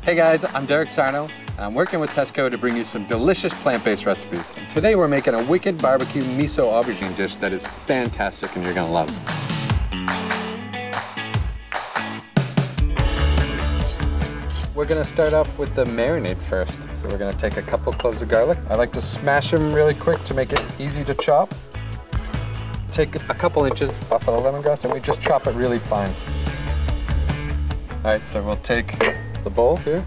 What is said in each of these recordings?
Hey guys, I'm Derek Sarno, and I'm working with Tesco to bring you some delicious plant-based recipes. And today we're making a wicked barbecue miso aubergine dish that is fantastic and you're gonna love. We're gonna start off with the marinade first. So we're gonna take a couple cloves of garlic. I like to smash them really quick to make it easy to chop. Take a couple inches off of the lemongrass and we just chop it really fine. All right, so we'll take the bowl here.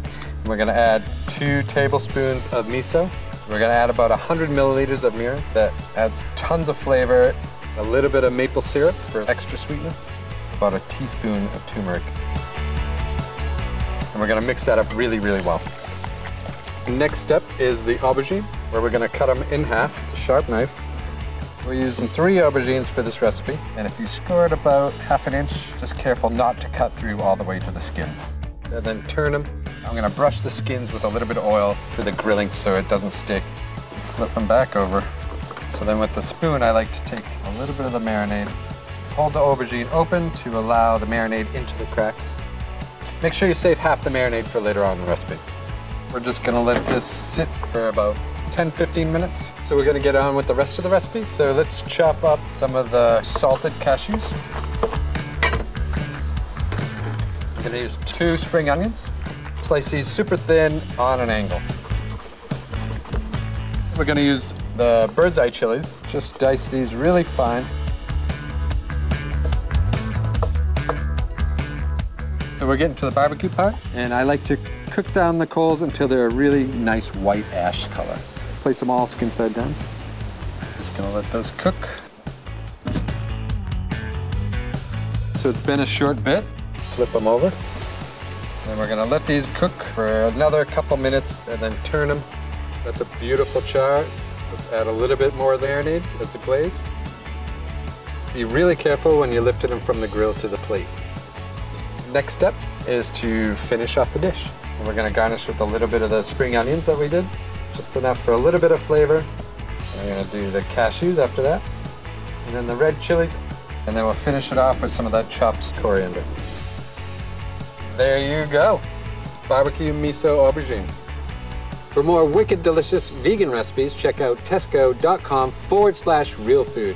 And we're gonna add 2 tablespoons of miso. We're gonna add about 100 milliliters of mirin. That adds tons of flavor. A little bit of maple syrup for extra sweetness. About a teaspoon of turmeric. And we're gonna mix that up really, really well. Next step is the aubergine, where we're gonna cut them in half with a sharp knife. We're using 3 aubergines for this recipe, and if you score it about ½ inch, just careful not to cut through all the way to the skin. And then turn them. I'm gonna brush the skins with a little bit of oil for the grilling so it doesn't stick. Flip them back over. So then with the spoon, I like to take a little bit of the marinade, hold the aubergine open to allow the marinade into the cracks. Make sure you save half the marinade for later on in the recipe. We're just gonna let this sit for about 10-15 minutes. So we're gonna get on with the rest of the recipe. So let's chop up some of the salted cashews. I'm gonna use 2 spring onions. Slice these super thin on an angle. We're gonna use the bird's eye chilies. Just dice these really fine. So we're getting to the barbecue part, and I like to cook down the coals until they're a really nice white ash color. Place them all skin side down. Just gonna let those cook. So it's been a short bit. Flip them over. And we're gonna let these cook for another couple minutes and then turn them. That's a beautiful char. Let's add a little bit more marinade as a glaze. Be really careful when you're lifting them from the grill to the plate. Next step is to finish off the dish. And we're gonna garnish with a little bit of the spring onions that we did. Just enough for a little bit of flavor. We're gonna do the cashews after that. And then the red chilies. And then we'll finish it off with some of that chopped coriander. There you go. Barbecue miso aubergine. For more wicked delicious vegan recipes, check out tesco.com/realfood.